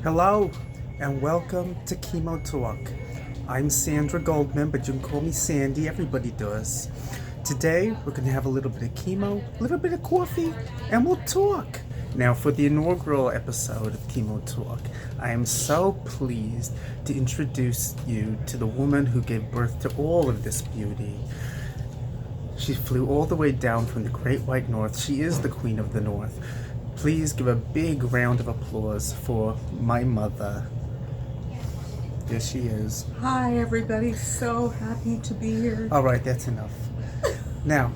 Hello and welcome to CHEMO TALK. I'm Sandra Goldman, but you can call me Sandy, everybody does. Today we're going to have a little bit of chemo, a little bit of coffee, and we'll talk. Now for the inaugural episode of CHEMO TALK, I am so pleased to introduce you to the woman who gave birth to all of this beauty. She flew all the way down from the Great White North. She is the Queen of the North. Please give a big round of applause for my mother. There she is. Hi everybody, so happy to be here. All right, that's enough. Now,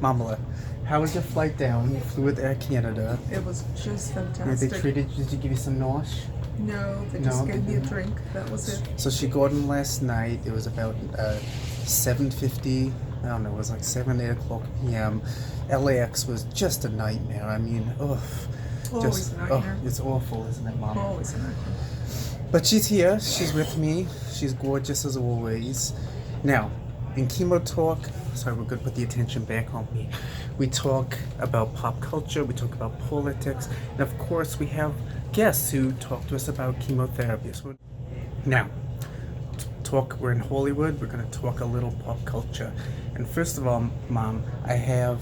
Mamala, how was your flight down? You flew with Air Canada. It was just Did fantastic. did they give you some nosh? No, they just gave me a didn't. drink. That was it. So she got in last night. It was about 7:50. I don't know. It was like 8 o'clock p.m. LAX was just a nightmare. I mean, Always a nightmare. It's awful, isn't it, Mom? Always a nightmare. But she's here. She's with me. She's gorgeous as always. Now, in Chemo Talk, sorry, we're going to put the attention back on me. We talk about pop culture. We talk about politics, and of course, we have guests who talk to us about chemotherapy. So now, we're in Hollywood. We're going to talk a little pop culture. And first of all, Mom, I have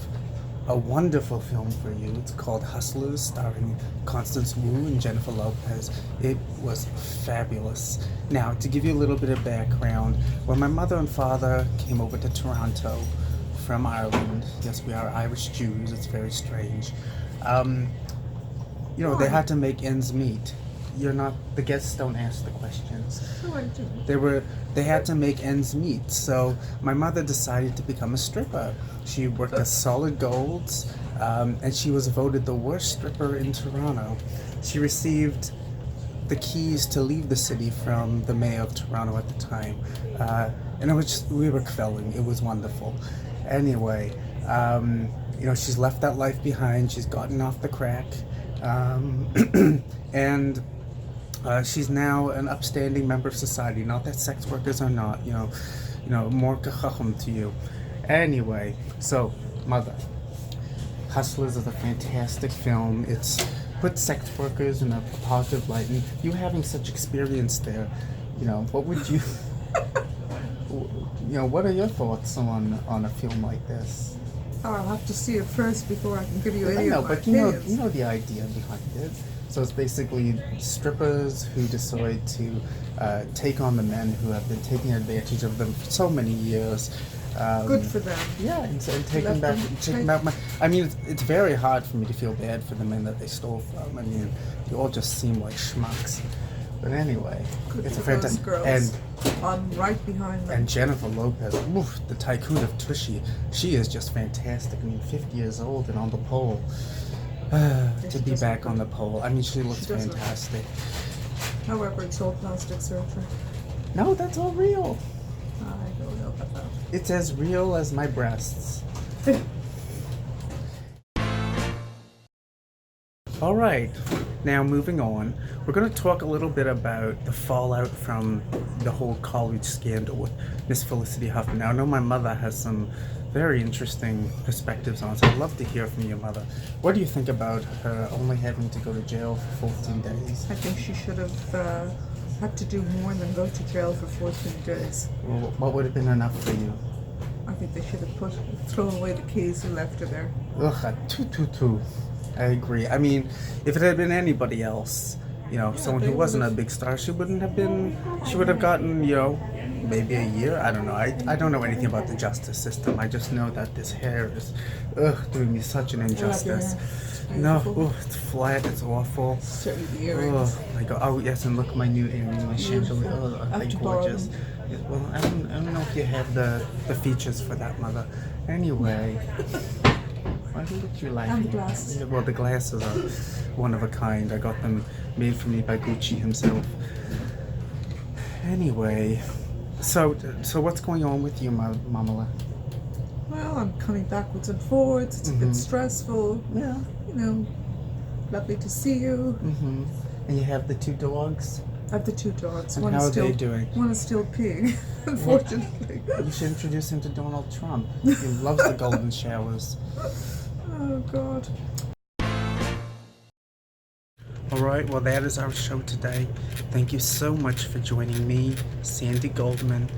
a wonderful film for you. It's called Hustlers, starring Constance Wu and Jennifer Lopez. It was fabulous. Now, to give you a little bit of background, when my mother and father came over to Toronto from Ireland, yes, we are Irish Jews, it's very strange, they had to make ends meet. The guests don't ask the questions. Oh, I do. They had to make ends meet, so my mother decided to become a stripper. She worked at Solid Golds, and she was voted the worst stripper in Toronto. She received the keys to leave the city from the mayor of Toronto at the time, and we were quelling. It was wonderful. Anyway, she's left that life behind. She's gotten off the crack, and she's now an upstanding member of society. Not that sex workers are not, more kachacham to you. Anyway, so, Mother, Hustlers is a fantastic film. It's put sex workers in a positive light. And you having such experience there, what would you, what are your thoughts on a film like this? Oh, I'll have to see it first before I can give you any I know, of my but opinions. you know the idea behind it. So it's basically strippers who decide to take on the men who have been taking advantage of them for so many years. Good for them. Yeah, and taking back money. I mean, it's very hard for me to feel bad for the men that they stole from. I mean, you all just seem like schmucks. But anyway, Good it's a for those fantastic. girls. And I'm right behind them. and Jennifer Lopez, the tycoon of Tushy, she is just fantastic. I mean, 50 years old and on the pole. To be back on the pole. I mean, she looks fantastic. However, it's all plastic surgery. No, that's all real. I don't know about that. It's as real as my breasts. All right, now moving on, we're going to talk a little bit about the fallout from the whole college scandal with Miss Felicity Huffman. Now, I know my mother has some very interesting perspectives on it, so I'd love to hear from your mother. What do you think about her only having to go to jail for 14 days? I think she should have had to do more than go to jail for 14 days. Well, what would have been enough for you? I think they should have thrown away the keys and left her there. Ugh, too. I agree. I mean, if it had been anybody else, someone who wasn't a big star, she would have gotten, maybe a year. I don't know. I don't know anything about the justice system. I just know that this hair is, doing me such an injustice. No, it's flat, it's awful. Oh my God. Oh yes, and look, my new earrings, my chandelier. Oh, they're gorgeous. Yeah, well, I don't know if you have the features for that, Mother. Anyway. Why would you like And the glasses. Well, the glasses are one of a kind. I got them made for me by Gucci himself. Anyway, so what's going on with you, Mamala? Well, I'm coming backwards and forwards. It's a bit stressful. Yeah. Lovely to see you. Mm-hmm. And you have the two dogs? I have the two dogs. And how are they doing? One is still peeing, unfortunately. You should introduce him to Donald Trump. He loves the golden showers. Oh, God. All right, well, that is our show today. Thank you so much for joining me, Sandy Goldman,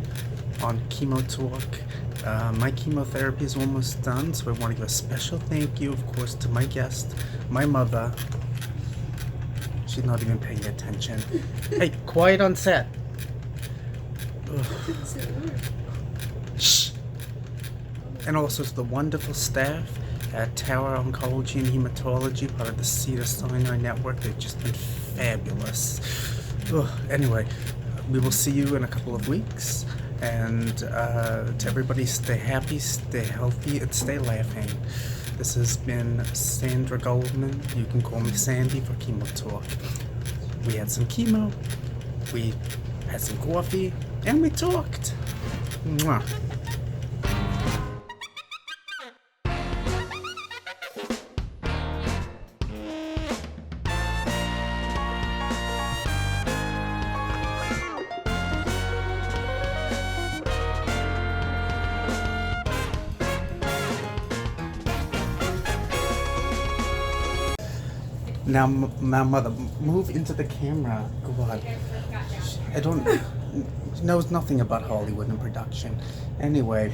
on Chemo Talk. My chemotherapy is almost done, so I want to give a special thank you, of course, to my guest, my mother. She's not even paying attention. Hey, quiet on set. Ugh. Shh. And also to the wonderful staff at Tower Oncology and Hematology, part of the Cedars-Sinai Network. They've just been fabulous. Ugh. Anyway, we will see you in a couple of weeks. And to everybody, stay happy, stay healthy, and stay laughing. This has been Sandra Goldman. You can call me Sandy for Chemo Talk. We had some chemo, we had some coffee, and we talked. Mwah. Now, my mother, move into the camera. Go on. I don't knows nothing about Hollywood and production. Anyway,